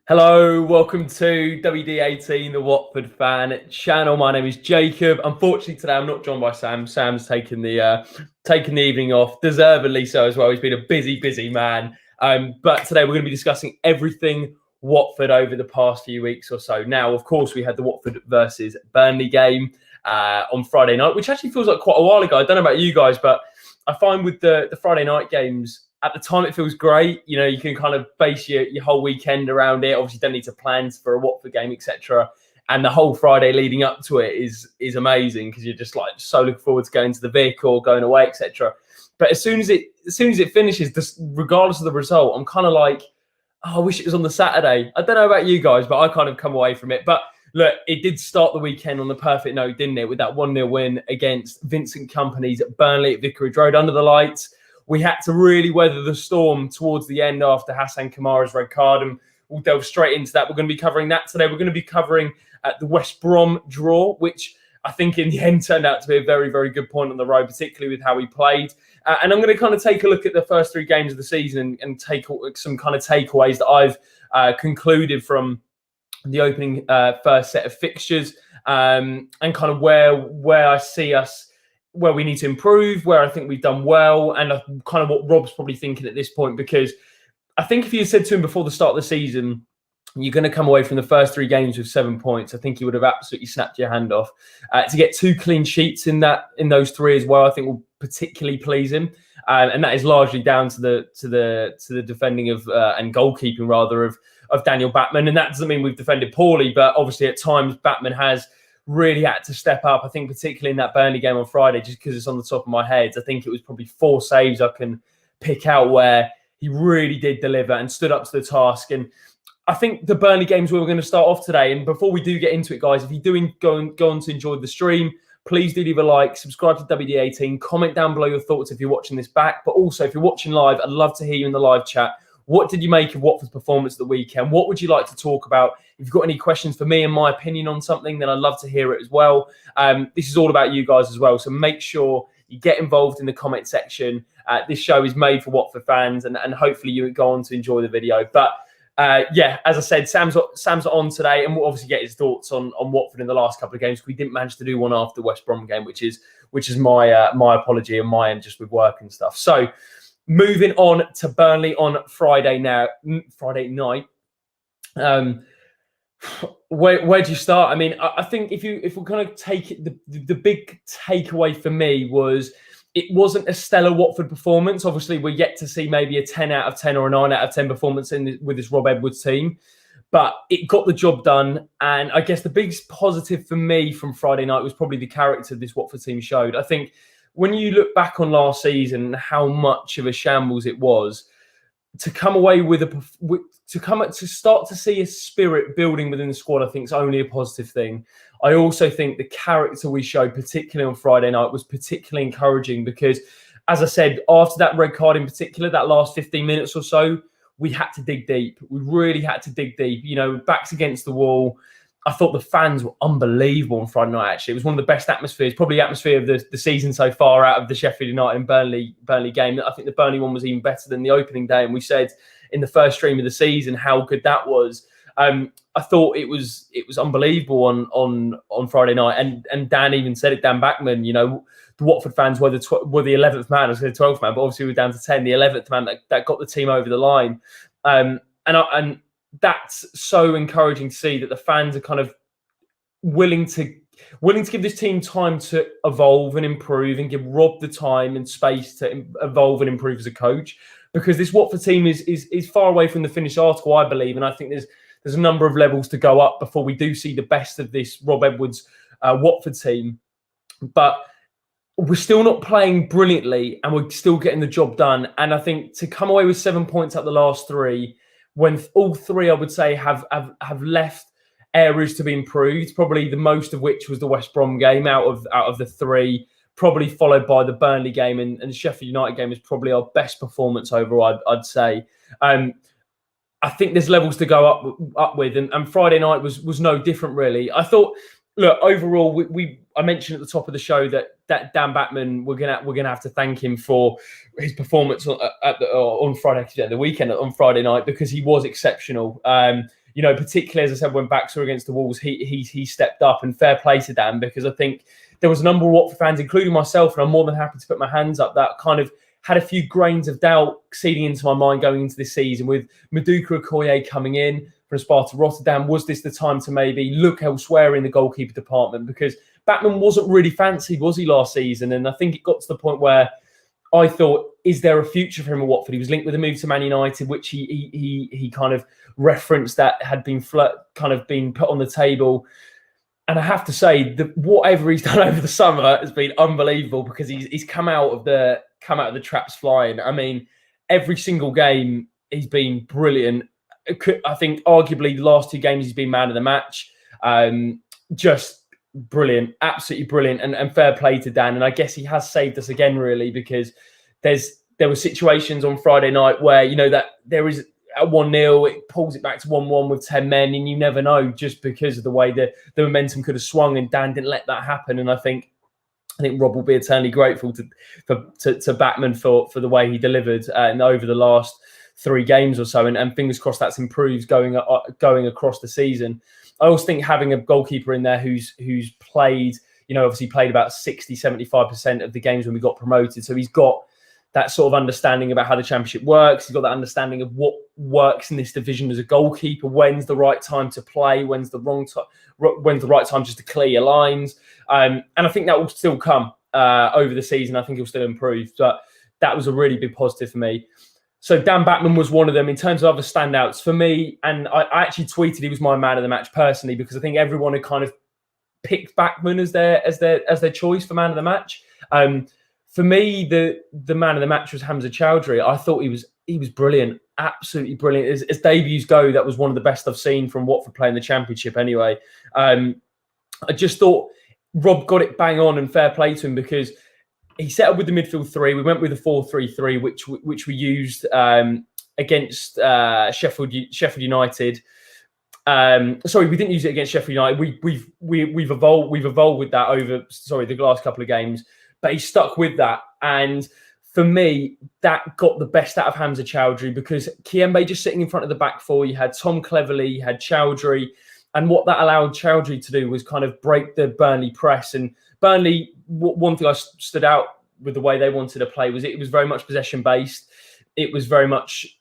Hello, welcome to WD18, the Watford fan channel. My name is Jacob. Unfortunately, today I'm not joined by Sam. Sam's taken the evening off, deservedly so as well. He's been a busy man. But today we're going to be discussing everything Watford over the past few weeks or so. Now, of course, we had the Watford versus Burnley game on Friday night, which actually feels like quite a while ago. I don't know about you guys, but I find with the Friday night games, at the time it feels great. You know, you can kind of base your whole weekend around it. Obviously, you don't need to plan for a Watford game, etc. And the whole Friday leading up to it is amazing because you're just like so looking forward to going to the Vic or going away, etc. But as soon as it finishes, regardless of the result, I'm kind of like, oh, I wish it was on the Saturday. I don't know about you guys, but I kind of come away from it. But look, it did start the weekend on the perfect note, didn't it? With that 1-0 win against Vincent Kompany's at Burnley at Vicarage Road under the lights. We had to really weather the storm towards the end after Hassan Kamara's red card, and we'll delve straight into that. We're going to be covering that today. We're going to be covering the West Brom draw, which I think in the end turned out to be a very, very good point on the road, particularly with how we played. And I'm going to kind of take a look at the first three games of the season and take some kind of takeaways that I've concluded from the opening first set of fixtures, and kind of where I see us, where we need to improve, where I think we've done well, and kind of what Rob's probably thinking at this point. Because I think if you had said to him before the start of the season, you're going to come away from the first three games with 7 points, I think he would have absolutely snapped your hand off. To get 2 clean sheets in those three as well, I think will particularly please him, and that is largely down to the defending of and goalkeeping rather of Daniel Batman. And that doesn't mean we've defended poorly, but obviously at times Batman has really had to step up. I think particularly in that Burnley game on Friday, just because it's on the top of my head, I think it was probably 4 saves I can pick out where he really did deliver and stood up to the task. And I think the Burnley games where we're going to start off today. And before we do get into it, guys, if you do go on to enjoy the stream, please do leave a like, subscribe to WD18, comment down below your thoughts if you're watching this back. But also, if you're watching live, I'd love to hear you in the live chat. What did you make of Watford's performance at the weekend? What would you like to talk about? If you've got any questions for me and my opinion on something, then I'd love to hear it as well. This is all about you guys as well. So make sure you get involved in the comment section. This show is made for Watford fans, and hopefully you go on to enjoy the video. But yeah, as I said, Sam's on today, and we'll obviously get his thoughts on Watford in the last couple of games. We didn't manage to do one after the West Brom game, which is my apology on my end, just with work and stuff. So moving on to Burnley on Friday night. Where do you start? I mean, I think if we kind of take it, the big takeaway for me was it wasn't a stellar Watford performance. Obviously, we're yet to see maybe a 10 out of 10 or a 9 out of 10 performance with this Rob Edwards team, but it got the job done. And I guess the biggest positive for me from Friday night was probably the character this Watford team showed. I think when you look back on last season and how much of a shambles it was, to come away to start to see a spirit building within the squad, I think is only a positive thing. I also think the character we showed, particularly on Friday night, was particularly encouraging because, as I said, after that red card in particular, that last 15 minutes or so, we had to dig deep. We really had to dig deep. You know, backs against the wall. I thought the fans were unbelievable on Friday night, actually. It was one of the best atmospheres, probably the atmosphere of the season so far out of the Sheffield United and Burnley game. I think the Burnley one was even better than the opening day. And we said in the first stream of the season how good that was. I thought it was unbelievable on Friday night. And Dan even said it, Dan Backman, you know, the Watford fans were the 11th man. I was going to 12th man, but obviously we're down to 10. The 11th man that got the team over the line. And that's so encouraging to see that the fans are kind of willing to give this team time to evolve and improve, and give Rob the time and space to evolve and improve as a coach. Because this Watford team is far away from the finished article, I believe, and I think there's a number of levels to go up before we do see the best of this Rob Edwards Watford team. But we're still not playing brilliantly, and we're still getting the job done. And I think to come away with 7 points out the last 3, when all 3, I would say, have left areas to be improved, probably the most of which was the West Brom game out of the 3, probably followed by the Burnley game, and the Sheffield United game is probably our best performance overall, I'd say. I think there's levels to go up with, and Friday night was no different, really. I thought, look, overall, I mentioned at the top of the show that Dan Backman, we're gonna have to thank him for his performance on Friday, the weekend on Friday night, because he was exceptional. particularly, as I said, when backs were against the walls, he stepped up, and fair play to Dan, because I think there was a number of Watford fans, including myself, and I'm more than happy to put my hands up, that kind of had a few grains of doubt seeding into my mind going into this season with Maduka Okoye coming in from Sparta Rotterdam. Was this the time to maybe look elsewhere in the goalkeeper department? Because Batman wasn't really fancied, was he, last season? And I think it got to the point where I thought, is there a future for him at Watford? He was linked with a move to Man United, which he kind of referenced that had been kind of been put on the table. And I have to say that whatever he's done over the summer has been unbelievable, because he's come out of the traps flying. I mean, every single game he's been brilliant. I think arguably the last 2 games he's been man of the match. Just brilliant, absolutely brilliant, and fair play to Dan. And I guess he has saved us again, really, because there were situations on Friday night where that there is at 1-0, it pulls it back to 1-1 with 10 men, and you never know, just because of the way the momentum could have swung, and Dan didn't let that happen. And I think Rob will be eternally grateful to Batman for the way he delivered over the last 3 games or so, and fingers crossed that's improved going across the season. I also think having a goalkeeper in there who's played, obviously played about 60-75% of the games when we got promoted, so he's got that sort of understanding about how the Championship works. He's got that understanding of what works in this division as a goalkeeper. When's the right time to play? When's the right time just to clear your lines? And I think that will still come over the season. I think he'll still improve. But that was a really big positive for me. So Dan Batman was one of them. In terms of other standouts for me, and I actually tweeted he was my man of the match personally, because I think everyone had kind of picked Batman as their choice for man of the match. For me, the man of the match was Hamza Chowdhury. I thought he was brilliant, absolutely brilliant. As debuts go, that was one of the best I've seen from Watford playing the Championship anyway. I just thought Rob got it bang on, and fair play to him, because he set up with the midfield 3. We went with a 4-3-3, which we used against Sheffield United. Sorry, we didn't use it against Sheffield United. We've evolved with that over the last couple of games. But he stuck with that. And for me, that got the best out of Hamza Chowdhury, because Kiembe just sitting in front of the back 4, you had Tom Cleverley, you had Chowdhury. And what that allowed Chowdhury to do was kind of break the Burnley press. And Burnley, one thing I stood out with the way they wanted to play was it was very much possession-based. It was very much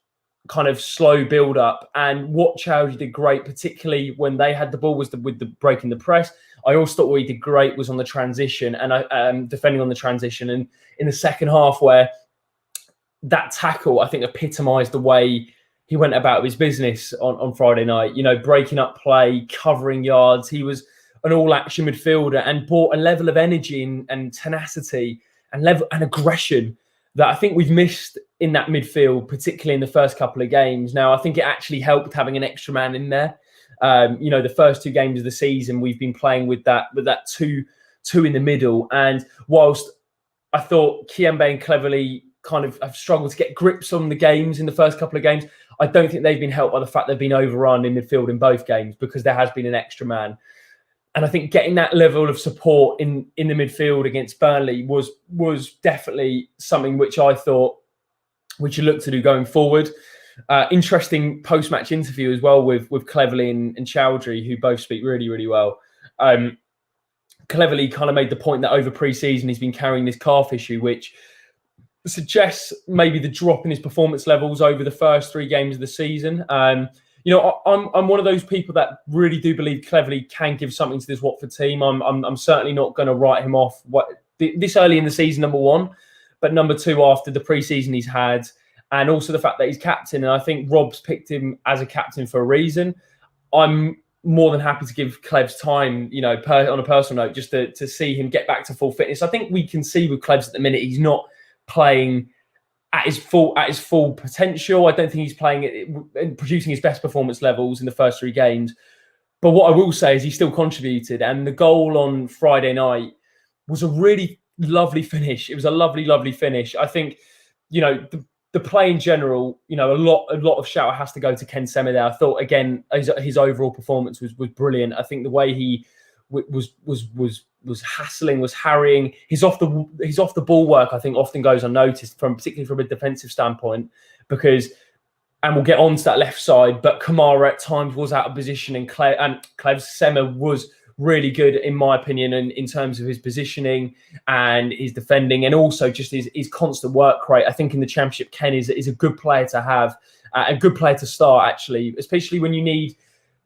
kind of slow build-up. And what Chowdhury did great, particularly when they had the ball, was with the breaking the press. I also thought what he did great was on the transition, and defending on the transition. And in the second half, where that tackle, I think, epitomised the way he went about his business on Friday night. Breaking up play, covering yards. He was an all-action midfielder and brought a level of energy and tenacity and aggression that I think we've missed in that midfield, particularly in the first couple of games. Now, I think it actually helped having an extra man in there. The first 2 games of the season, we've been playing with that two in the middle. And whilst I thought Kiembe and Cleverley kind of have struggled to get grips on the games in the first couple of games, I don't think they've been helped by the fact they've been overrun in midfield in both games, because there has been an extra man. And I think getting that level of support in the midfield against Burnley was definitely something which I thought we should look to do going forward. Interesting post-match interview as well with Cleverley and Chowdhury, who both speak really, really well. Cleverley kind of made the point that over pre-season he's been carrying this calf issue, which suggests maybe the drop in his performance levels over the first 3 games of the season. I'm one of those people that really do believe Cleverley can give something to this Watford team. I'm certainly not going to write him off this early in the season, number 1, but number 2, after the pre-season he's had, and also the fact that he's captain. And I think Rob's picked him as a captain for a reason. I'm more than happy to give Clevs time, on a personal note, just to see him get back to full fitness. I think we can see with Clevs at the minute, he's not playing at his full potential. I don't think he's playing and producing his best performance levels in the first 3 games. But what I will say is he still contributed. And the goal on Friday night was a really lovely finish. It was a lovely, lovely finish. I think, the play in general, a lot of shout has to go to Ken Sema there. I thought, again, his overall performance was brilliant. I think the way he was hassling, was harrying. His off the ball work, I think, often goes unnoticed, particularly from a defensive standpoint, because and we'll get on to that left side. But Kamara at times was out of position, and Clev's Sema was really good, in my opinion, and in terms of his positioning and his defending, and also just his constant work rate. I think in the Championship, Ken is a good player to have, a good player to start, actually, especially when you need,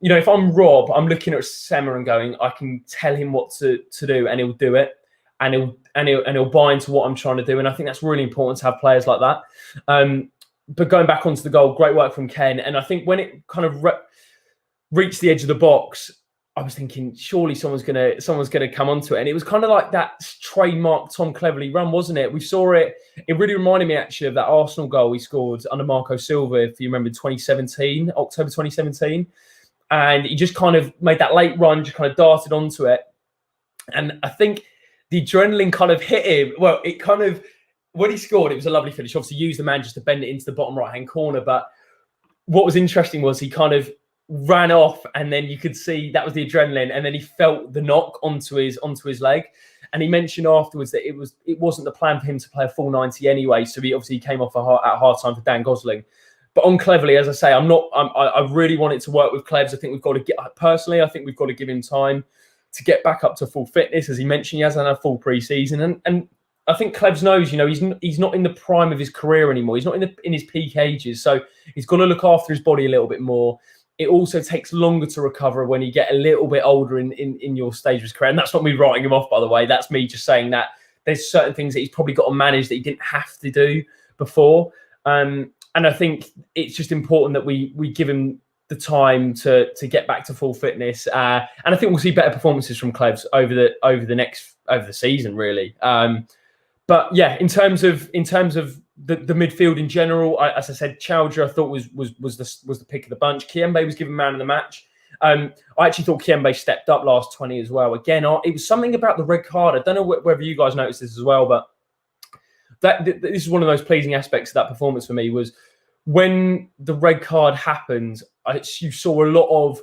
you know, if I'm Rob, I'm looking at Sema and going, I can tell him what to do, and he'll do it, and he'll buy into what I'm trying to do. And I think that's really important to have players like that. But going back onto the goal, great work from Ken. And I think when it kind of reached the edge of the box, I was thinking, surely someone's gonna come onto it. And it was kind of like that trademark Tom Cleverley run, wasn't it? We saw it. It really reminded me actually of that Arsenal goal he scored under Marco Silva, if you remember, October 2017. And he just kind of made that late run, just kind of darted onto it. And I think the adrenaline kind of hit him. Well, it kind of, when he scored, it was a lovely finish. Obviously, used the man just to bend it into the bottom right-hand corner. But what was interesting was he kind of ran off, and then you could see that was the adrenaline, and then he felt the knock onto his leg. And he mentioned afterwards that it wasn't the plan for him to play a full 90 anyway. So he obviously came off at half time for Dan Gosling. But on Cleverley, as I say, I really wanted to work with Clevs. I think we've got to I think we've got to give him time to get back up to full fitness. As he mentioned, he hasn't had a full pre-season, and I think Clevs knows, you know, he's not in the prime of his career anymore. He's not in his peak ages, so he's got to look after his body a little bit more. It also takes longer to recover when you get a little bit older in your stage of his career. And that's not me writing him off, by the way. That's me just saying that there's certain things that he's probably got to manage that he didn't have to do before. And I think it's just important that we give him the time to get back to full fitness. And I think we'll see better performances from Clevs over the season, really. But yeah, in terms of the midfield in general, as I said, Chowdhury I thought was the pick of the bunch. Kiembe was given man of the match. I actually thought Kiembe stepped up last 20 as well. Again, it was something about the red card. I don't know whether you guys noticed this as well, but this is one of the most pleasing aspects of that performance for me was when the red card happened. You saw a lot of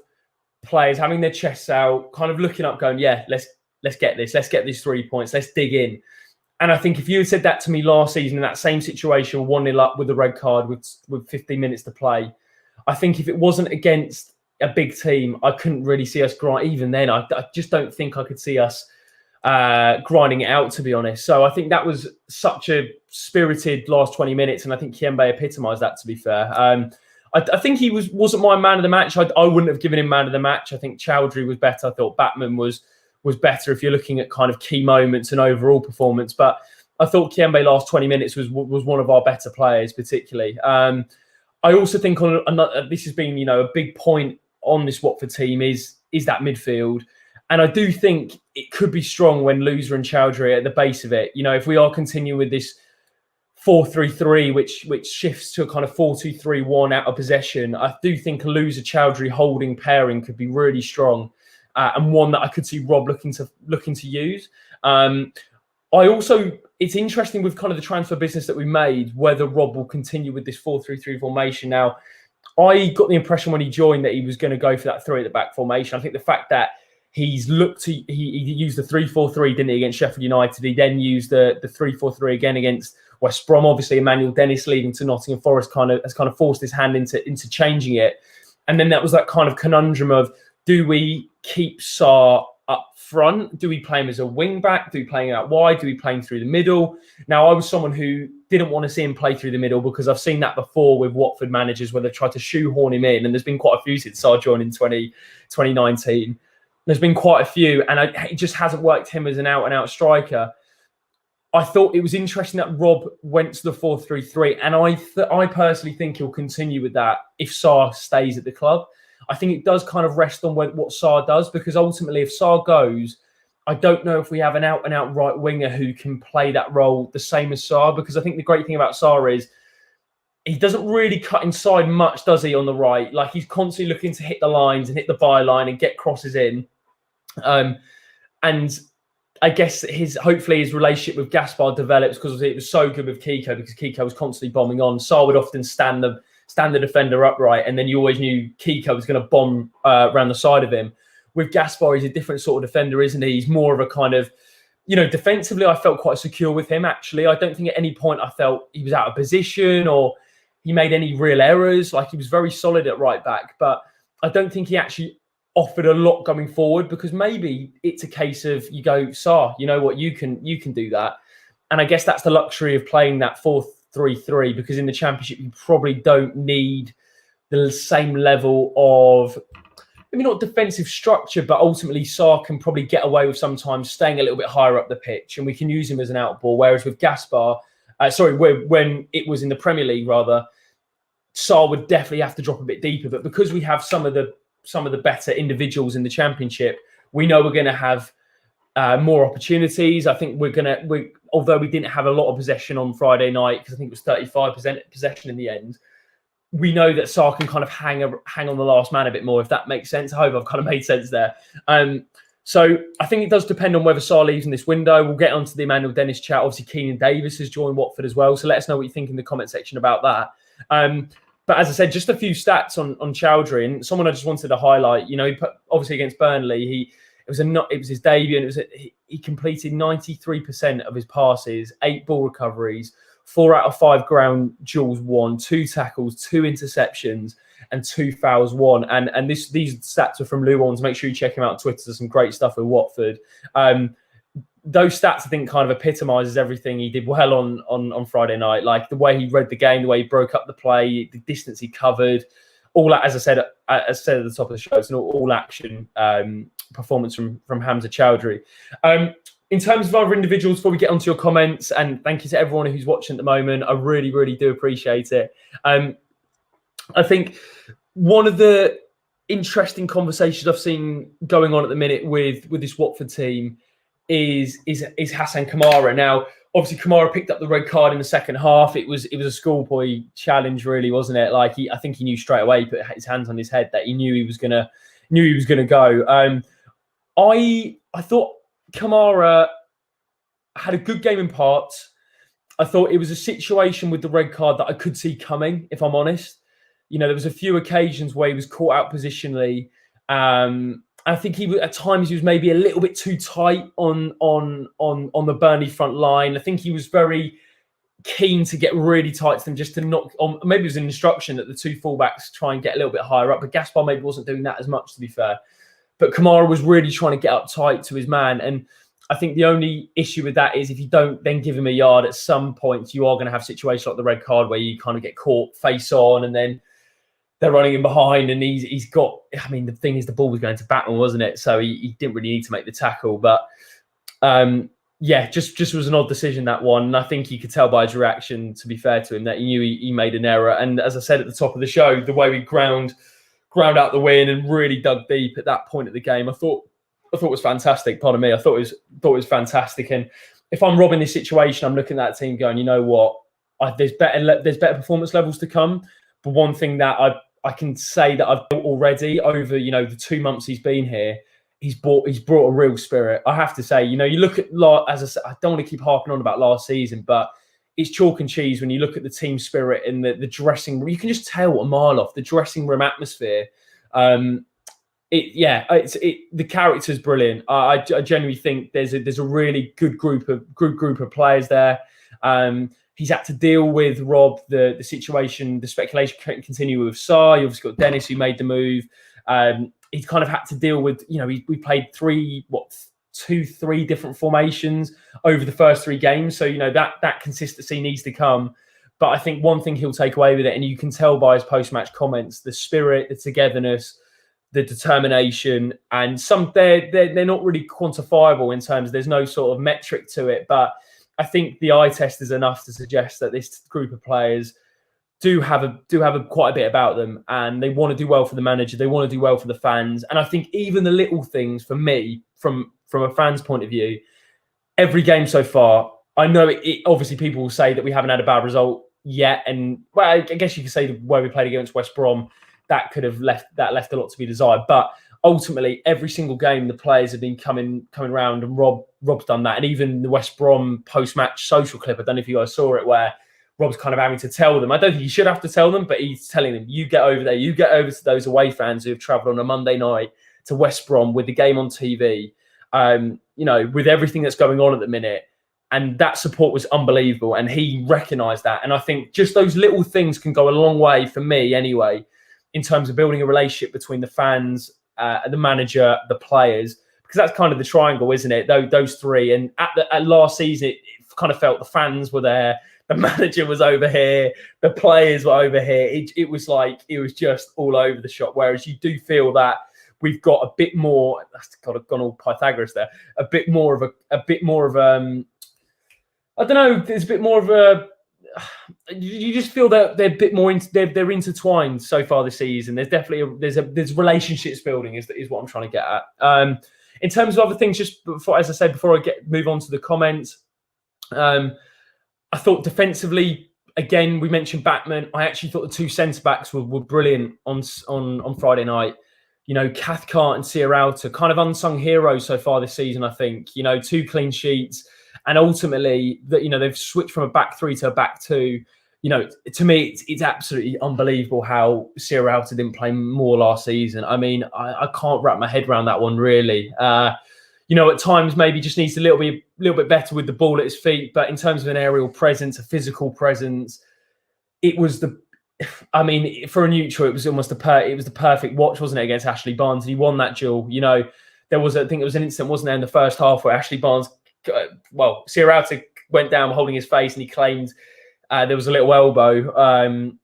players having their chests out, kind of looking up, going, "Yeah, let's get this. Let's get these 3 points. Let's dig in." And I think if you had said that to me last season in that same situation, 1-0 up with the red card with 15 minutes to play, I think if it wasn't against a big team, I couldn't really see us grind. Even then, I just don't think I could see us grinding it out, to be honest. So I think that was such a spirited last 20 minutes, and I think Kiembe epitomised that, to be fair. I think he wasn't my man of the match. I wouldn't have given him man of the match. I think Chowdhury was better. I thought Batman was better if you're looking at kind of key moments and overall performance. But I thought Kiembe last 20 minutes was one of our better players, particularly. I also think this has been, you know, a big point on this Watford team is that midfield. And I do think it could be strong when Loser and Chowdhury are at the base of it. You know, if we are continuing with this 4-3-3, which shifts to a kind of 4-2-3-1 out of possession, I do think a Loser Chowdhury holding pairing could be really strong. And one that I could see Rob looking to use. It's interesting with kind of the transfer business that we made, whether Rob will continue with this 4-3-3 formation. Now, I got the impression when he joined that he was going to go for that 3 at the back formation. I think the fact that he used the 3-4-3, didn't he, against Sheffield United. He then used the 3-4-3 again against West Brom. Obviously, Emmanuel Dennis leaving to Nottingham Forest has kind of forced his hand into changing it. And then that was that kind of conundrum of, do we keep Sarr up front? Do we play him as a wing back? Do we play him out wide? Do we play him through the middle? Now, I was someone who didn't want to see him play through the middle because I've seen that before with Watford managers where they've tried to shoehorn him in. And there's been quite a few since Sarr joined in 2019. There's been quite a few. And it just hasn't worked him as an out-and-out striker. I thought it was interesting that Rob went to the 4-3-3. And I personally think he'll continue with that if Sarr stays at the club. I think it does kind of rest on what Sarr does, because ultimately if Sarr goes, I don't know if we have an out-and-out right winger who can play that role the same as Sarr, because I think the great thing about Sarr is he doesn't really cut inside much, does he, on the right? Like, he's constantly looking to hit the lines and hit the byline and get crosses in. And I guess hopefully his relationship with Gaspar develops, because it was so good with Kiko, because Kiko was constantly bombing on. Sarr would often stand the defender upright, and then you always knew Kiko was going to bomb around the side of him. With Gaspar, he's a different sort of defender, isn't he? He's more of a kind of, you know, defensively, I felt quite secure with him, actually. I don't think at any point I felt he was out of position or he made any real errors. Like, he was very solid at right back, but I don't think he actually offered a lot going forward, because maybe it's a case of, you go, Sarr, you know what, you can do that. And I guess that's the luxury of playing that 4-3-3, because in the Championship you probably don't need the same level of, maybe not defensive structure, but ultimately Sarr can probably get away with sometimes staying a little bit higher up the pitch, and we can use him as an out ball. Whereas with Gaspar, when it was in the Premier League, rather, Sarr would definitely have to drop a bit deeper. But because we have some of the better individuals in the Championship, we know we're going to have more opportunities. I think although we didn't have a lot of possession on Friday night, because I think it was 35% possession in the end, we know that Sarr can kind of hang on the last man a bit more, if that makes sense. I hope I've kind of made sense there. So I think it does depend on whether Sarr leaves in this window. We'll get onto the Emmanuel Dennis chat. Obviously, Keenan Davis has joined Watford as well. So let us know what you think in the comment section about that. But as I said, just a few stats on Chowdhury, and someone I just wanted to highlight. You know, he obviously against Burnley, it was his debut, and he completed 93% of his passes, 8 ball recoveries, 4 out of 5 ground duels won, 2 tackles, 2 interceptions, and 2 fouls won. And these stats are from Orns. Make sure you check him out on Twitter. There's some great stuff with Watford. Those stats, I think, kind of epitomises everything he did well on Friday night. Like the way he read the game, the way he broke up the play, the distance he covered, all that. As I said at the top of the show, it's an all action performance from Hamza Chowdhury. In terms of other individuals, before we get onto your comments, and thank you to everyone who's watching at the moment, I really, really do appreciate it. I think one of the interesting conversations I've seen going on at the minute with this Watford team is Hassan Kamara. Now, obviously, Kamara picked up the red card in the second half. It was a schoolboy challenge, really, wasn't it? Like, I think he knew straight away, he put his hands on his head, that he knew he was gonna go. I thought Kamara had a good game in parts. I thought it was a situation with the red card that I could see coming, if I'm honest. You know, there was a few occasions where he was caught out positionally. I think at times he was maybe a little bit too tight on the Burnley front line. I think he was very keen to get really tight to them, just to knock on. Maybe it was an instruction that the 2 fullbacks try and get a little bit higher up, but Gaspar maybe wasn't doing that as much, to be fair. But Kamara was really trying to get up tight to his man. And I think the only issue with that is, if you don't then give him a yard, at some point you are going to have situations like the red card where you kind of get caught face on, and then they're running him behind, and he's got. I mean, the thing is, the ball was going to Batman, wasn't it? So he didn't really need to make the tackle. But just was an odd decision, that one. And I think you could tell by his reaction, to be fair to him, that he knew he made an error. And as I said at the top of the show, the way we ground out the win and really dug deep at that point of the game, I thought it was fantastic. Pardon me. I thought it was fantastic. And if I'm Rob in this situation, I'm looking at that team going, you know what? There's better performance levels to come. But one thing that I can say that I've built already over, you know, the 2 months he's been here, he's brought a real spirit. I have to say, you know, you look at, as I said, I don't want to keep harping on about last season, but it's chalk and cheese when you look at the team spirit and the dressing room. You can just tell a mile off the dressing room atmosphere. The character's brilliant. I genuinely think there's a really good group of players there. He's had to deal with, Rob, the situation, the speculation continue with Sarr. You obviously got Dennis, who made the move. He's kind of had to deal with, you know, we played 3 different formations over the first 3 games. So, you know, that consistency needs to come. But I think one thing he'll take away with it, and you can tell by his post-match comments, the spirit, the togetherness, the determination, and they're not really quantifiable in terms, there's no sort of metric to it. But I think the eye test is enough to suggest that this group of players do have quite a bit about them, and they want to do well for the manager. They want to do well for the fans. And I think even the little things, for me, from a fan's point of view, every game so far, I know it obviously people will say that we haven't had a bad result yet. And well, I guess you could say the way we played against West Brom, that could have left a lot to be desired. But ultimately, every single game, the players have been coming round, and Rob's done that. And even the West Brom post-match social clip, I don't know if you guys saw it, where Rob's kind of having to tell them. I don't think he should have to tell them, but he's telling them, you get over there. You get over to those away fans who have travelled on a Monday night to West Brom with the game on TV, you know, with everything that's going on at the minute. And that support was unbelievable. And he recognised that. And I think just those little things can go a long way for me anyway, in terms of building a relationship between the fans, the manager, the players, because that's kind of the triangle, isn't it? Those three. And at last season, it kind of felt the fans were there, the manager was over here, the players were over here. It was just all over the shop. Whereas you do feel that we've got a bit more. That's kind of gone all Pythagoras there. A bit more of I don't know. There's a bit more of a. You just feel that they're a bit more. They're intertwined so far this season. There's definitely there's relationships building is what I'm trying to get at. In terms of other things, just before, as I said before, move on to the comments. I thought defensively, again, we mentioned Backman. I actually thought the two centre backs were brilliant on Friday night. You know, Cathcart and Sierralta, kind of unsung heroes so far this season. I think, you know, 2 clean sheets. And ultimately, that, you know, they've switched from a back 3 to a back 2. You know, to me, it's absolutely unbelievable how Sierralta didn't play more last season. I mean, I can't wrap my head around that one, really. You know, at times maybe just needs a little bit better with the ball at his feet. But in terms of an aerial presence, a physical presence, it was I mean, for a neutral, it was almost the perfect watch, wasn't it, against Ashley Barnes? And he won that duel. You know, I think it was an incident, wasn't there, in the first half where Ashley Barnes, Sierralta went down holding his face and he claimed there was a little elbow. And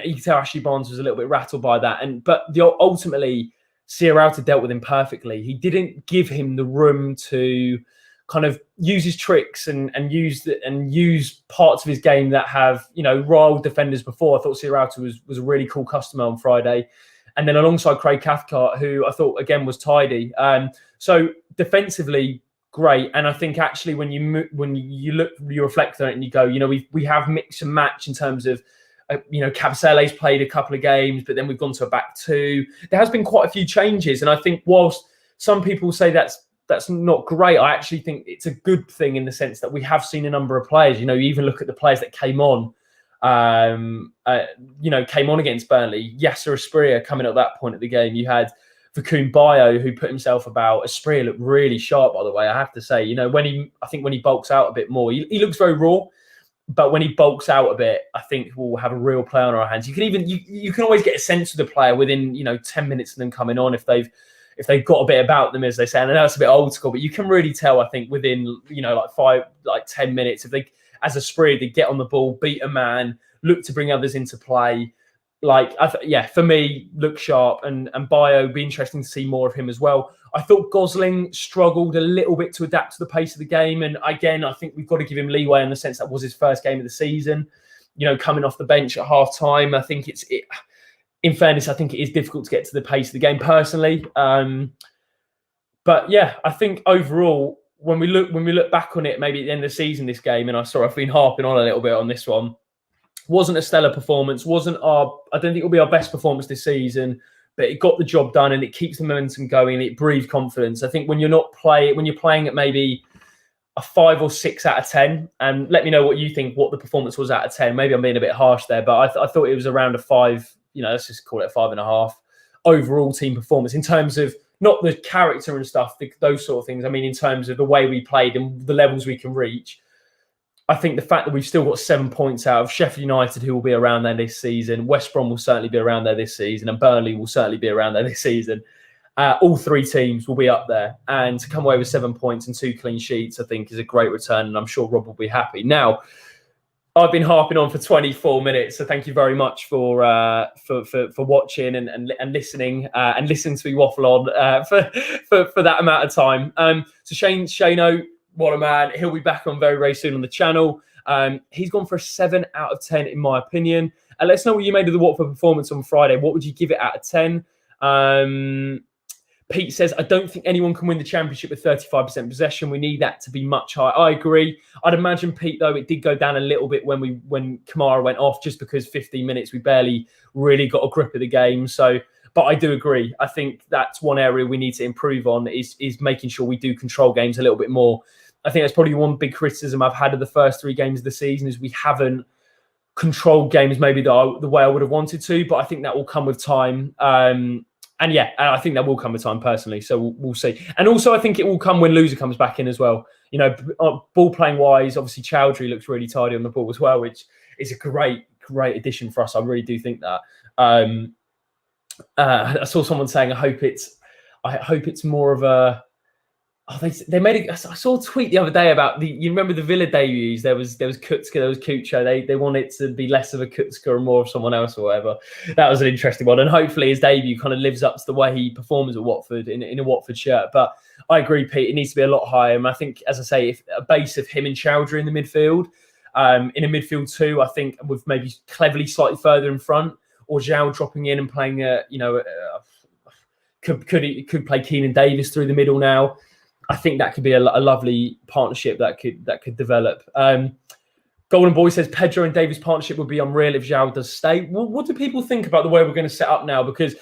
you can tell Ashley Barnes was a little bit rattled by that. But ultimately, Sierralta dealt with him perfectly. He didn't give him the room to kind of use his tricks and use parts of his game that have, you know, riled defenders before. I thought Sierralta was a really cool customer on Friday. And then alongside Craig Cathcart, who I thought, again, was tidy. So defensively, great. And I think actually when you reflect on it and you go, you know, we have mix and match in terms of, you know, Cabasele's played a couple of games, but then we've gone to a back 2. There has been quite a few changes. And I think whilst some people say that's not great, I actually think it's a good thing in the sense that we have seen a number of players. You know, you even look at the players that came on, against Burnley. Yasser Asprilla coming at that point of the game. You had Vakun Bayo, who put himself about. Asprilla looked really sharp, by the way, I have to say. You know, when he bulks out a bit more, he looks very raw. But when he bulks out a bit, I think we'll have a real player on our hands. You can always get a sense of the player within, you know, 10 minutes of them coming on if they've got a bit about them, as they say. And I know it's a bit old school, but you can really tell, I think, within, you know, 10 minutes, if they, as a spree, they get on the ball, beat a man, look to bring others into play. For me, look sharp, and Bayo, be interesting to see more of him as well. I thought Gosling struggled a little bit to adapt to the pace of the game. And again, I think we've got to give him leeway in the sense that was his first game of the season, you know, coming off the bench at half time. I think in fairness, I think it is difficult to get to the pace of the game personally. But yeah, I think overall, when we look back on it, maybe at the end of the season, this game, and I've been harping on a little bit on this one, wasn't a stellar performance. I don't think it'll be our best performance this season, but it got the job done and it keeps the momentum going. It breathes confidence. I think when you're playing at maybe a 5 or 6 out of 10, and let me know what you think, what the performance was out of 10. Maybe I'm being a bit harsh there, but I thought it was around a 5. You know, let's just call it a 5.5 overall team performance in terms of not the character and stuff, those sort of things. I mean, in terms of the way we played and the levels we can reach. I think the fact that we've still got 7 points out of Sheffield United, who will be around there this season, West Brom will certainly be around there this season, and Burnley will certainly be around there this season. All 3 teams will be up there. And to come away with 7 points and 2 clean sheets, I think is a great return, and I'm sure Rob will be happy. Now, I've been harping on for 24 minutes, so thank you very much for watching and listening and listening to me waffle on for that amount of time. So Shano, what a man! He'll be back on very, very soon on the channel. He's gone for a 7 out of 10 in my opinion. Let us know what you made of the Watford performance on Friday. What would you give it out of 10? Pete says, I don't think anyone can win the championship with 35% possession. We need that to be much higher. I agree. I'd imagine, Pete, though, it did go down a little bit when Kamara went off, just because 15 minutes we barely really got a grip of the game. But I do agree. I think that's one area we need to improve on is making sure we do control games a little bit more. I think that's probably one big criticism I've had of the first 3 games of the season is we haven't controlled games maybe the way I would have wanted to, but I think that will come with time. yeah, I think that will come a time personally. So we'll see. And also, I think it will come when Loser comes back in as well. You know, ball playing wise, obviously Chowdhury looks really tidy on the ball as well, which is a great addition for us. I really do think that. I saw someone saying, I hope it's more of a. Oh, they made. I saw a tweet the other day about you remember the Villa debuts? There was Kutska, there was Kucho. They want it to be less of a Kutska and more of someone else or whatever. That was an interesting one, and hopefully his debut kind of lives up to the way he performs at Watford in a Watford shirt. But I agree, Pete. It needs to be a lot higher. And I think, as I say, if a base of him and Chowdhury in the midfield, in a midfield two, I think with maybe cleverly slightly further in front, or Zhao dropping in and playing could play Keenan Davis through the middle now. I think that could be a lovely partnership that could develop. Golden Boy says Pedro and Davis partnership would be unreal if Zhao does stay. Well, what do people think about the way we're going to set up now? Because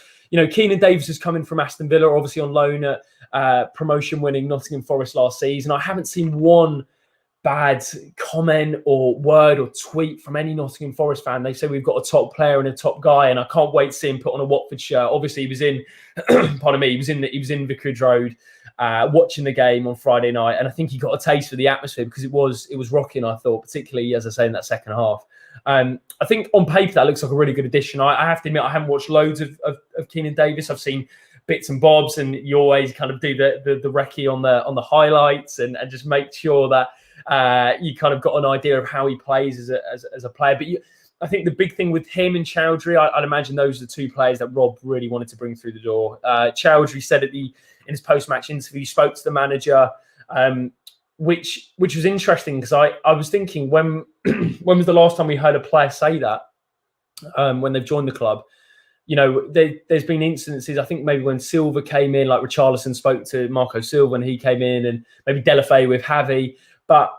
Keenan Davis is coming from Aston Villa, obviously on loan at promotion-winning Nottingham Forest last season. I haven't seen one bad comment or word or tweet from any Nottingham Forest fan. They say we've got a top player and a top guy, and I can't wait to see him put on a Watford shirt. Obviously, he was in, pardon me, he was in Vicarage Road. Watching the game on Friday night, and I think he got a taste for the atmosphere because it was rocking, I thought, particularly, as I say, in that second half. I think on paper that looks like a really good addition. I have to admit, I haven't watched loads of Keenan Davis. I've seen bits and bobs, and you always kind of do the recce on the highlights and just make sure that you kind of got an idea of how he plays as a player. But I think the big thing with him and Chowdhury, I'd imagine those are the two players that Rob really wanted to bring through the door. Chowdhury said in his post-match interview, spoke to the manager, which was interesting because I was thinking when was the last time we heard a player say that when they've joined the club? There's been incidences. I think maybe when Silva came in, like Richarlison spoke to Marco Silva when he came in, and maybe Delafay with Javi. But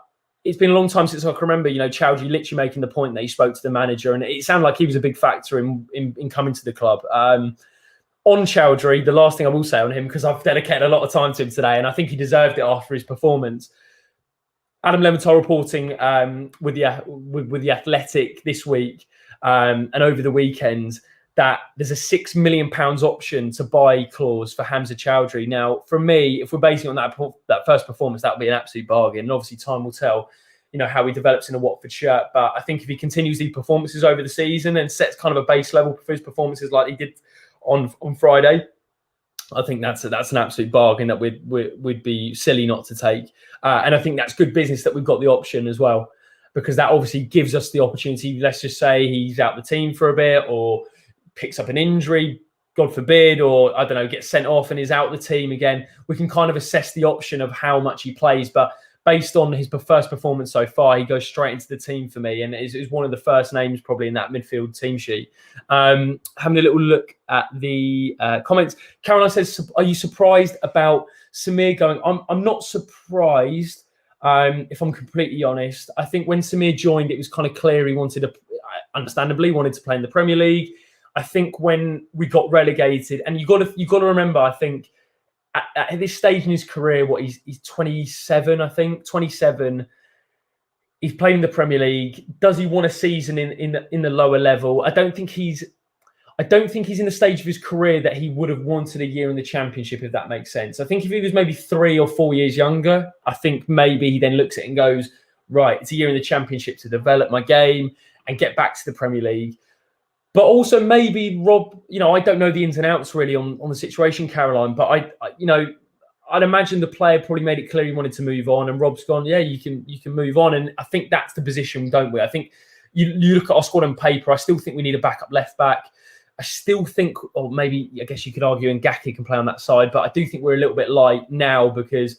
it's been a long time since I can remember, Chowdhury literally making the point that he spoke to the manager, and it sounded like he was a big factor in coming to the club. On Chowdhury, the last thing I will say on him, because I've dedicated a lot of time to him today, and I think he deserved it after his performance. Adam Leventhal reporting with the Athletic this week and over the weekend that there's a £6 million option to buy clause for Hamza Chowdhury. Now, for me, if we're basing on that first performance, that would be an absolute bargain. And obviously, time will tell, how he develops in a Watford shirt. But I think if he continues these performances over the season and sets kind of a base level for his performances like he did on Friday, I think that's an absolute bargain that we'd be silly not to take. And I think that's good business that we've got the option as well, because that obviously gives us the opportunity. Let's just say he's out the team for a bit, or picks up an injury, God forbid, or I don't know, gets sent off and is out the team again. We can kind of assess the option of how much he plays, but based on his first performance so far, he goes straight into the team for me, and is one of the first names probably in that midfield team sheet. Having a little look at the comments, Caroline says, "Are you surprised about Samir going?" I'm not surprised. If I'm completely honest, I think when Samir joined, it was kind of clear he understandably wanted to play in the Premier League. I think when we got relegated, and you got to remember, I think at this stage in his career, he's 27, I think 27. He's playing in the Premier League. Does he want a season in the lower level? I don't think he's in the stage of his career that he would have wanted a year in the Championship, if that makes sense. I think if he was maybe 3 or 4 years younger, I think maybe he then looks at it and goes, right, it's a year in the Championship to develop my game and get back to the Premier League. But also maybe Rob, I don't know the ins and outs really on the situation, Caroline, but I'd imagine the player probably made it clear he wanted to move on, and Rob's gone, yeah, you can move on. And I think that's the position, don't we? I think you look at our squad on paper, I still think we need a backup left back. I still think, or maybe I guess you could argue Ngaki can play on that side, but I do think we're a little bit light now because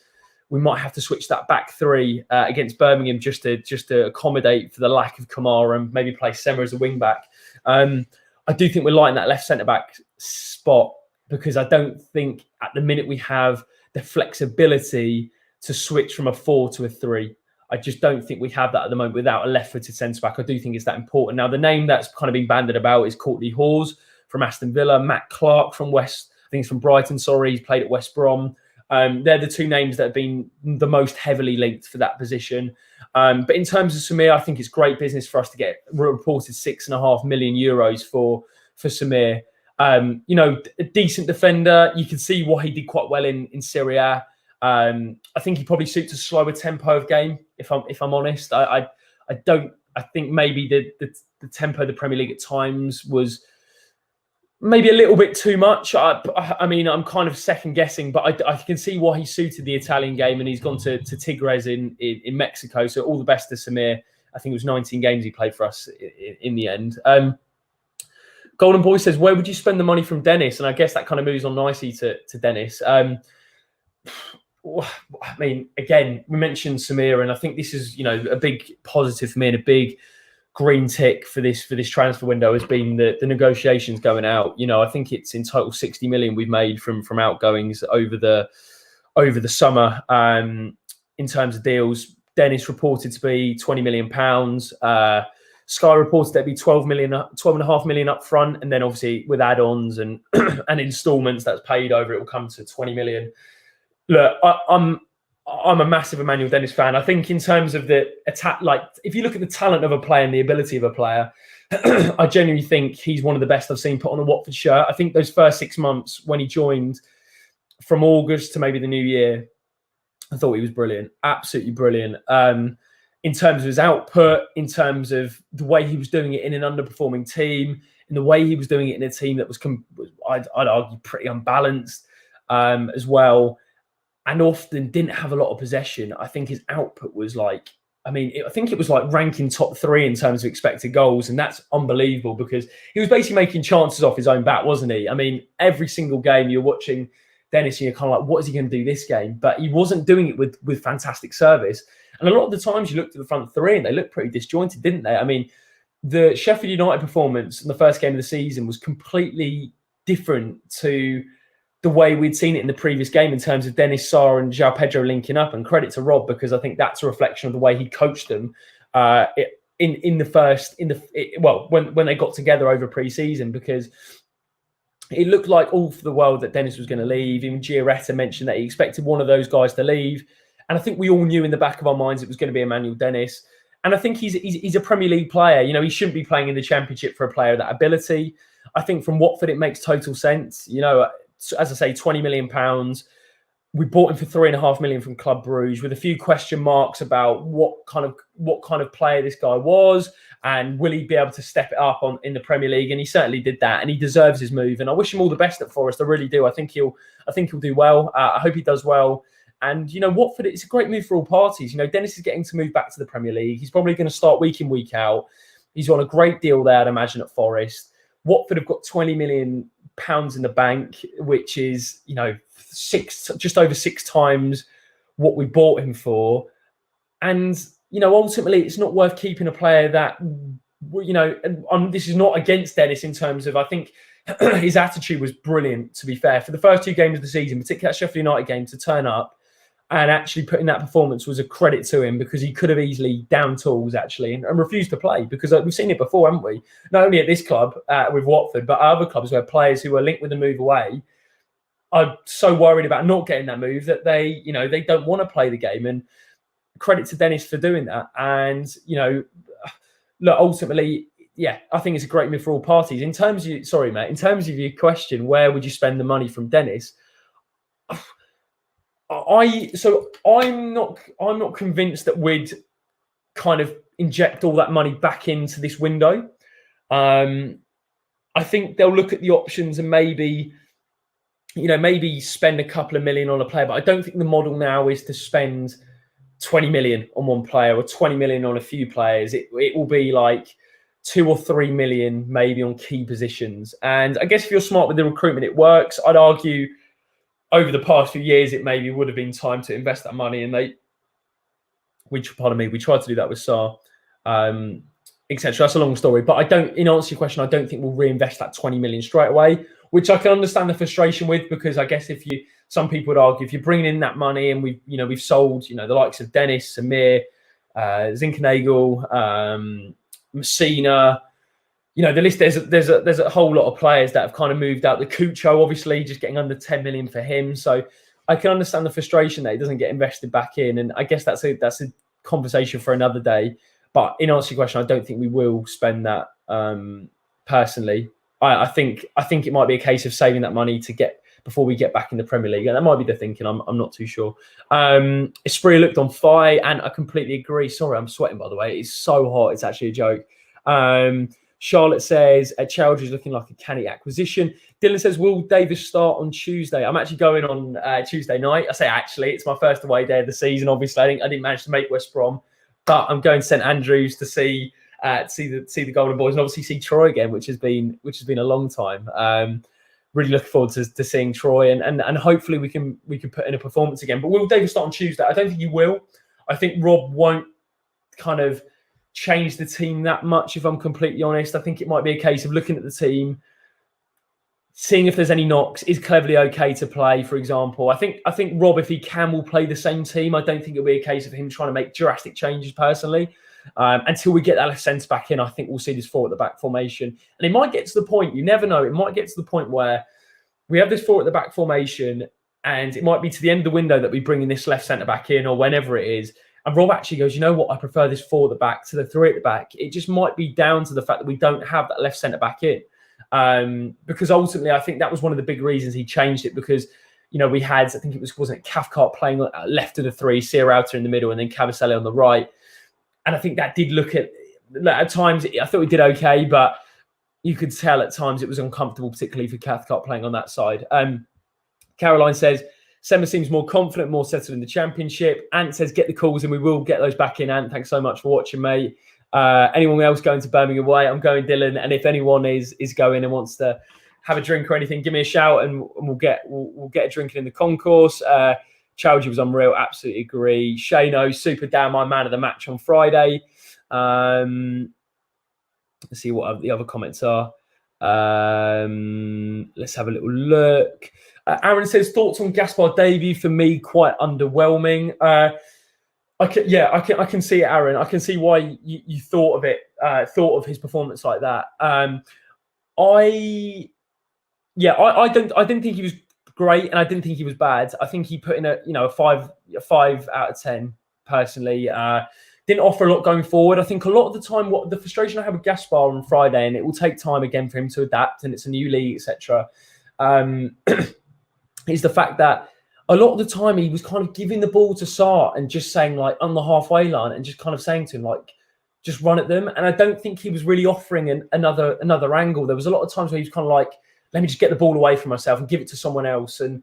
we might have to switch that back three against Birmingham just to accommodate for the lack of Kamara, and maybe play Sema as a wing back. I do think we're light in that left centre back spot, because I don't think at the minute we have the flexibility to switch from a 4 to a 3. I just don't think we have that at the moment without a left-footed centre back. I do think it's that important. Now, the name that's kind of been bandied about is Courtney Hawes from Aston Villa, Matt Clark from he's from Brighton. He's played at West Brom. They're the two names that have been the most heavily linked for that position. But in terms of Samir, I think it's great business for us to get reported €6.5 million for Samir. A decent defender. You can see what he did quite well in Serie A. I think he probably suits a slower tempo of game. If I'm honest, I think maybe the tempo of the Premier League at times was maybe a little bit too much. I mean, I'm kind of second guessing, but I can see why he suited the Italian game, and he's gone to Tigres in Mexico. So all the best to Samir. I think it was 19 games he played for us in the end. Golden Boy says, where would you spend the money from Dennis? And I guess that kind of moves on nicely to Dennis. I mean, again, we mentioned Samir, and I think this is, a big positive for me and a big green tick for this transfer window has been the negotiations going out. I think it's in total 60 million we've made from outgoings over the summer in terms of deals. Dennis reported to be £20 million. Sky reported there'd be 12.5 million up front, and then obviously with add-ons and and instalments that's paid over, it will come to 20 million. Look, I'm a massive Emmanuel Dennis fan. I think in terms of the attack, like if you look at the talent of a player and the ability of a player, I genuinely think he's one of the best I've seen put on a Watford shirt. I think those first 6 months when he joined, from August to maybe the new year, I thought he was brilliant, absolutely brilliant. In terms of his output, in terms of the way he was doing it in an underperforming team, in the way he was doing it in a team that was, I'd argue, pretty unbalanced as well, and often didn't have a lot of possession. I think his output was I think it was like ranking top 3 in terms of expected goals, and that's unbelievable because he was basically making chances off his own bat, wasn't he? I mean, every single game you're watching Dennis, and you're kind of like, what is he going to do this game? But he wasn't doing it with fantastic service. And a lot of the times you looked at the front 3 and they looked pretty disjointed, didn't they? I mean, the Sheffield United performance in the first game of the season was completely different to the way we'd seen it in the previous game in terms of Dennis Sarr and João Pedro linking up. And credit to Rob, because I think that's a reflection of the way he coached them when they got together over pre-season, because it looked like all for the world that Dennis was going to leave. Even Gioretta mentioned that he expected one of those guys to leave. And I think we all knew in the back of our minds it was going to be Emmanuel Dennis. And I think he's a Premier League player. He shouldn't be playing in the Championship for a player of that ability. I think from Watford, it makes total sense. As I say, £20 million. We bought him for £3.5 million from Club Brugge, with a few question marks about what kind of player this guy was, and will he be able to step it up in the Premier League? And he certainly did that, and he deserves his move. And I wish him all the best at Forest. I really do. I think he'll do well. I hope he does well. And, Watford, it's a great move for all parties. Dennis is getting to move back to the Premier League. He's probably going to start week in, week out. He's on a great deal there, I'd imagine, at Forest. Watford have got £20 million in the bank, which is, just over 6 times what we bought him for. And, ultimately, it's not worth keeping a player that, and this is not against Dennis in terms of, I think his attitude was brilliant, to be fair. For the first 2 games of the season, particularly that Sheffield United game, to turn up and actually put in that performance was a credit to him, because he could have easily down tools actually and refused to play, because we've seen it before, haven't we? Not only at this club with Watford, but other clubs where players who are linked with the move away are so worried about not getting that move that they don't want to play the game. And credit to Dennis for doing that. And, look, ultimately, yeah, I think it's a great move for all parties. In terms of your question, where would you spend the money from Dennis? I'm not convinced that we'd kind of inject all that money back into this window. I think they'll look at the options and maybe spend a couple of million on a player, but I don't think the model now is to spend 20 million on one player or 20 million on a few players. It will be like 2 or 3 million maybe on key positions. And I guess if you're smart with the recruitment, it works. I'd argue over the past few years, it maybe would have been time to invest that money. And we tried to do that with Sarr, etc. That's a long story. But in answer to your question, I don't think we'll reinvest that 20 million straight away, which I can understand the frustration with, because I guess some people would argue, if you're bringing in that money and we've sold, the likes of Dennis, Samir, Zinchenko, Messina, the list, there's a whole lot of players that have kind of moved out. The Cucho, obviously, just getting under 10 million for him. So I can understand the frustration that he doesn't get invested back in. And I guess that's a conversation for another day. But in answer to your question, I don't think we will spend that personally. I think it might be a case of saving that money to get before we get back in the Premier League, and that might be the thinking. I'm not too sure. Esprit looked on fire, and I completely agree. Sorry, I'm sweating, by the way. It's so hot. It's actually a joke. Charlotte says Chelsea is looking like a canny acquisition. Dylan says, will Davis start on Tuesday? I'm actually going on Tuesday night. I say actually, it's my first away day of the season. Obviously, I didn't manage to make West Brom, but I'm going to St Andrews to see the Golden Boys and obviously see Troy again, which has been a long time. Really looking forward to seeing Troy and hopefully we can put in a performance again. But will Davis start on Tuesday? I don't think he will. I think Rob won't kind of change the team that much, if I'm completely honest. I think it might be a case of looking at the team, seeing if there's any knocks. Is Cleverley okay to play, for example? I think Rob, if he can, will play the same team. I don't think it'll be a case of him trying to make drastic changes personally. Until we get that left centre back in, I think we'll see this 4 at the back formation. And it might get to the point, you never know, it might get to the point where we have this 4 at the back formation and it might be to the end of the window that we bring in this left centre back in or whenever it is. And Rob actually goes, you know what, I prefer this 4 at the back to the 3 at the back. It just might be down to the fact that we don't have that left centre back in. Because ultimately, I think that was one of the big reasons he changed it, because, you know, we had, I think it wasn't Cathcart playing left of the 3, Sierrauta in the middle, and then Cavaselli on the right. And I think that did look at times, I thought we did okay, but you could tell at times it was uncomfortable, particularly for Cathcart playing on that side. Caroline says, Sema seems more confident, more settled in the Championship. Ant says, get the calls and we will get those back in. Ant, thanks so much for watching, mate. Anyone else going to Birmingham away? I'm going, Dylan. And if anyone is going and wants to have a drink or anything, give me a shout and we'll get a drinking in the concourse. Chowdhury was unreal. Absolutely agree. Shano, super down, my man of the match on Friday. Let's see what the other comments are. Let's have a little look. Aaron says, thoughts on Gaspar debut? For me, quite underwhelming. I can see it, Aaron. I can see why you thought of it, thought of his performance like that. I didn't think he was great, and I didn't think he was bad. I think he put in a 5 out of 10 personally. Didn't offer a lot going forward. I think a lot of the time, what the frustration I have with Gaspar on Friday, and it will take time again for him to adapt, and it's a new league, etc. Is the fact that a lot of the time he was kind of giving the ball to Sarr and just saying, like, on the halfway line, and just kind of saying to him, like, just run at them. And I don't think he was really offering another angle. There was a lot of times where he was kind of like, let me just get the ball away from myself and give it to someone else. And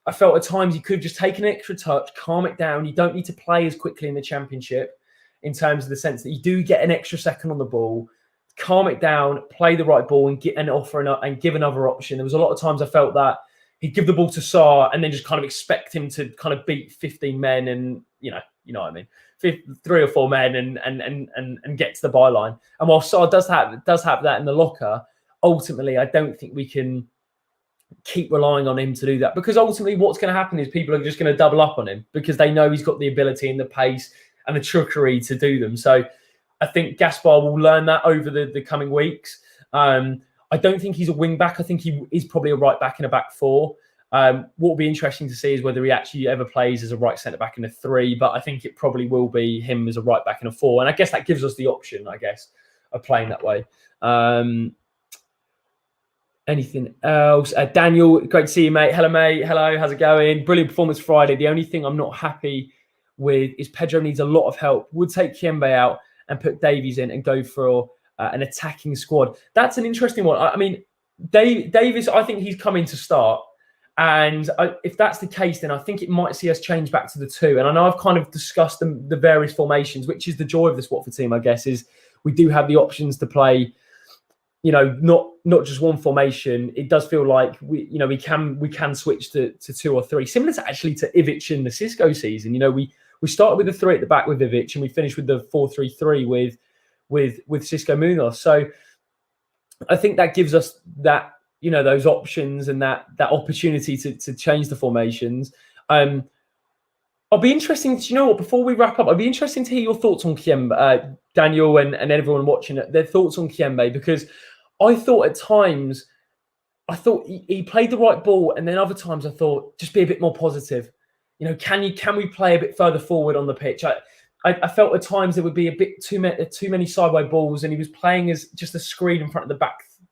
I felt at times he could just take an extra touch, calm it down. You don't need to play as quickly in the Championship, in terms of the sense that you do get an extra second on the ball, calm it down, play the right ball, and give another option. There was a lot of times I felt that he'd give the ball to Sarr and then just kind of expect him to kind of beat 15 men and, you know what I mean, 3 or 4 men and get to the byline. And while Sarr does have that in the locker, ultimately I don't think we can keep relying on him to do that, because ultimately what's going to happen is people are just going to double up on him because they know he's got the ability and the pace and the trickery to do them. So I think Gaspar will learn that over the coming weeks. I don't think he's a wing back. I think he is probably a right back in a back 4. What will be interesting to see is whether he actually ever plays as a right centre back in a 3. But I think it probably will be him as a right back in a 4. And I guess that gives us the option, of playing that way. Anything else? Daniel, great to see you, mate. Hello, mate. Hello, how's it going? Brilliant performance Friday. The only thing I'm not happy with is Pedro needs a lot of help. Would take Kiembe out and put Davies in and go for an attacking squad. That's an interesting one. I mean, Davies, I think he's coming to start. And if that's the case, then I think it might see us change back to the 2. And I know I've kind of discussed the various formations, which is the joy of this Watford team, I guess, is we do have the options to play, not just one formation. It does feel like we can switch to 2 or 3, similar to Ivic in the Cisco season. We started with the 3 at the back with Ivic, and we finished with the 4-3-3 with Cisco Munoz. So I think that gives us that, those options and that opportunity to change the formations. I'll be interesting. Do you know what? Before we wrap up, I'd be interesting to hear your thoughts on Kiembe, Daniel, and everyone watching it, their thoughts on Kiembe, because I thought at times, he played the right ball, and then other times I thought just be a bit more positive. Can we play a bit further forward on the pitch? I felt at times there would be a bit too many sideway balls, and he was playing as just a screen in front of the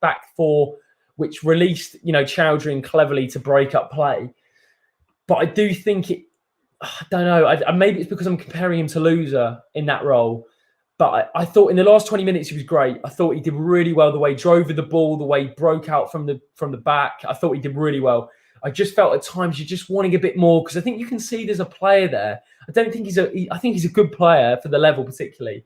back four, which released, Chowdhury cleverly to break up play. But I do think I don't know. Maybe it's because I'm comparing him to Loser in that role. But I thought in the last 20 minutes he was great. I thought he did really well, the way he drove with the ball, the way he broke out from the back. I thought he did really well. I just felt at times you're just wanting a bit more, because I think you can see there's a player there. I think he's a good player for the level particularly.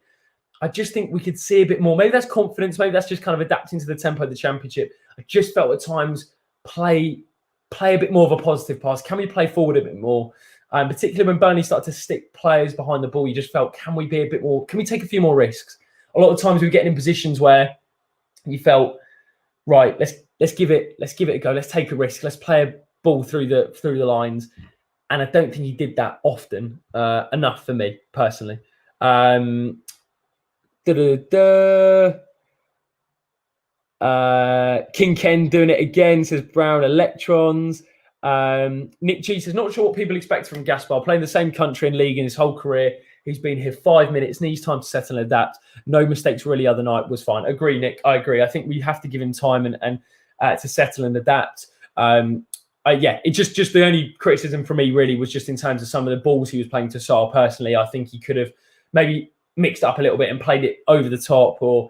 I just think we could see a bit more. Maybe that's confidence. Maybe that's just kind of adapting to the tempo of the Championship. I just felt at times play a bit more of a positive pass. Can we play forward a bit more? Particularly when Burnley started to stick players behind the ball, you just felt, can we be a bit more? Can we take a few more risks? A lot of times we were getting in positions where you felt, right, let's give it a go. Let's take a risk. Let's play a ball through the lines. And I don't think he did that often enough for me personally. King Ken doing it again, says Brown Electrons. Nick G says, not sure what people expect from Gaspar. Playing the same country and league in his whole career. He's been here 5 minutes, needs time to settle and adapt. No mistakes really other night, was fine. Agree, Nick. I agree. I think we have to give him time and to settle and adapt. It just the only criticism for me really was just in terms of some of the balls he was playing to Sarr. Personally, I think he could have maybe mixed up a little bit and played it over the top, or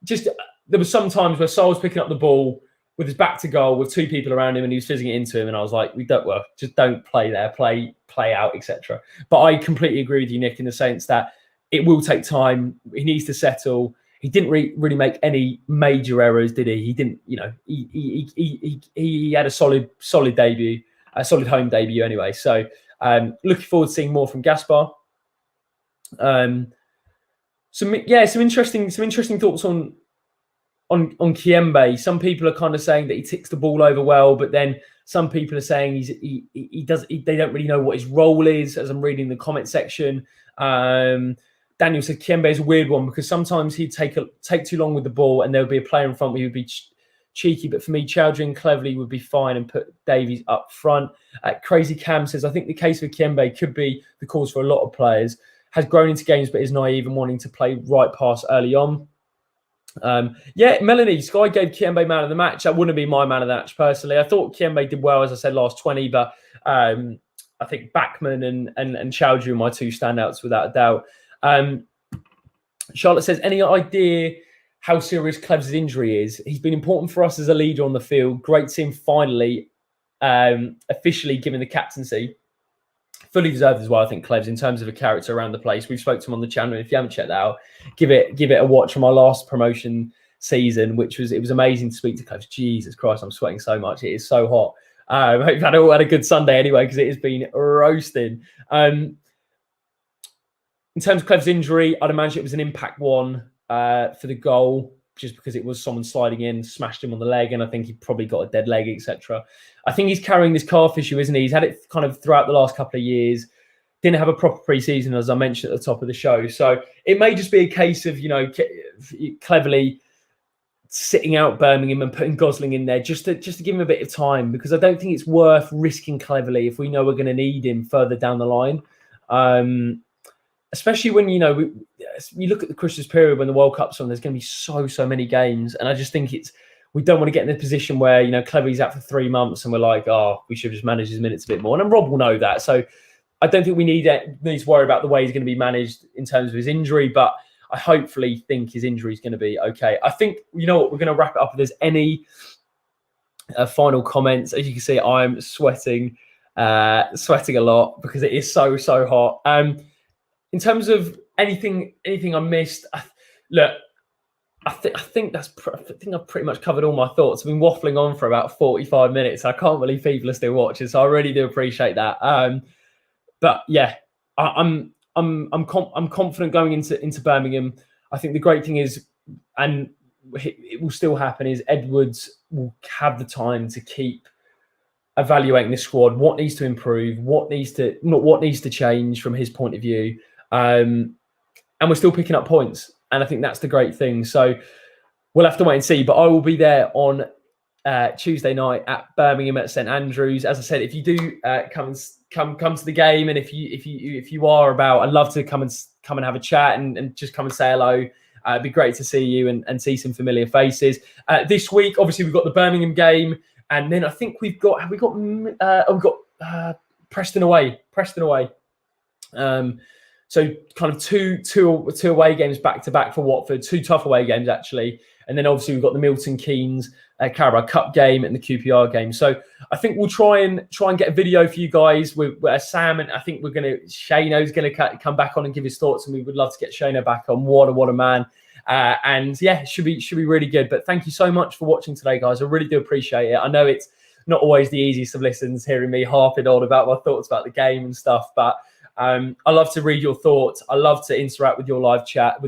just there was some times where Sarr was picking up the ball with his back to goal with two people around him and he was fizzing it into him, and I was like, just don't play there, play out, etc. But I completely agree with you, Nick, in the sense that it will take time. He needs to settle. He didn't really make any major errors, did he? He didn't, he had a solid debut, a solid home debut anyway. So looking forward to seeing more from Gaspar. Some interesting thoughts on Kiembe. Some people are kind of saying that he ticks the ball over well, but then some people are saying they don't really know what his role is, as I'm reading the comment section. Daniel said Kiembe is a weird one because sometimes he'd take too long with the ball and there would be a player in front who would be cheeky, but for me, Chowdhury cleverly would be fine and put Davies up front. Crazy Cam says, I think the case for Kiembe could be the cause for a lot of players. Has grown into games but is naive and wanting to play right pass early on. Melanie, Sky gave Kiembe man of the match. That wouldn't be my man of the match personally. I thought Kiembe did well, as I said, last 20, but I think Bachmann and Chowdhury are my two standouts without a doubt. Charlotte says, any idea how serious Clev's injury is? He's been important for us as a leader on the field. Great to see him finally officially given the captaincy. Fully deserved as well, I think, Clev's, in terms of a character around the place. We've spoke to him on the channel. If you haven't checked that out, give it a watch from our last promotion season, it was amazing to speak to Clev's. Jesus Christ, I'm sweating so much. It is so hot. I hope you've had a good Sunday anyway, because it has been roasting. In terms of Clev's injury, I'd imagine it was an impact one for the goal, just because it was someone sliding in, smashed him on the leg, and I think he probably got a dead leg, etc. I think he's carrying this calf issue, isn't he? He's had it kind of throughout the last couple of years. Didn't have a proper pre-season, as I mentioned at the top of the show. So it may just be a case of, cleverly sitting out Birmingham and putting Gosling in there just to give him a bit of time, because I don't think it's worth risking Cleverly if we know we're going to need him further down the line. Especially when, you look at the Christmas period when the World Cup's on, there's going to be so many games. And I just think we don't want to get in a position where, Cleverly's out for 3 months and we're like, we should just manage his minutes a bit more. And Rob will know that. So I don't think we need to worry about the way he's going to be managed in terms of his injury, but I hopefully think his injury is going to be okay. I think, we're going to wrap it up. If there's any final comments, as you can see, I'm sweating a lot because it is so hot. In terms of anything I missed, I think I've pretty much covered all my thoughts. I've been waffling on for about 45 minutes. I can't believe people are still watching, so I really do appreciate that. But yeah, I'm confident going into Birmingham. I think the great thing is, and it will still happen, is Edwards will have the time to keep evaluating the squad, what needs to improve, what needs to change from his point of view. And we're still picking up points. And I think that's the great thing. So we'll have to wait and see. But I will be there on Tuesday night at Birmingham at St Andrews. As I said, if you do come to the game, and if you are about, I'd love to come and have a chat and just come and say hello. It'd be great to see you and see some familiar faces. This week, obviously, we've got the Birmingham game, and then I think we've got Preston away. So kind of two away games back to back for Watford, 2 tough away games actually, and then obviously we've got the Milton Keynes Carabao Cup game and the QPR game. So I think we'll try and get a video for you guys with Sam, and I think Shano's gonna come back on and give his thoughts, and we would love to get Shano back on. What a man. And yeah, it should be really good. But thank you so much for watching today, guys. I really do appreciate it. I know it's not always the easiest of listens, hearing me harping on about my thoughts about the game and stuff, but I love to read your thoughts. I love to interact with the live chat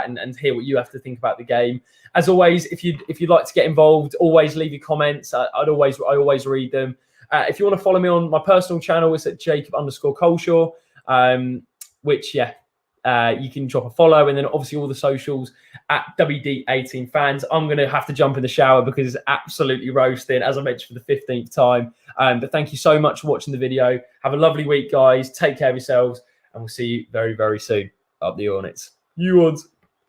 and hear what you have to think about the game. As always, if you'd like to get involved, always leave your comments. I always read them. If you want to follow me on my personal channel, it's at Jacob_Culshaw, which you can drop a follow, and then obviously all the socials at WD18 fans. I'm going to have to jump in the shower because it's absolutely roasting, as I mentioned for the 15th time. But thank you so much for watching the video. Have a lovely week, guys. Take care of yourselves, and we'll see you very, very soon. Up the Hornets. You Orns.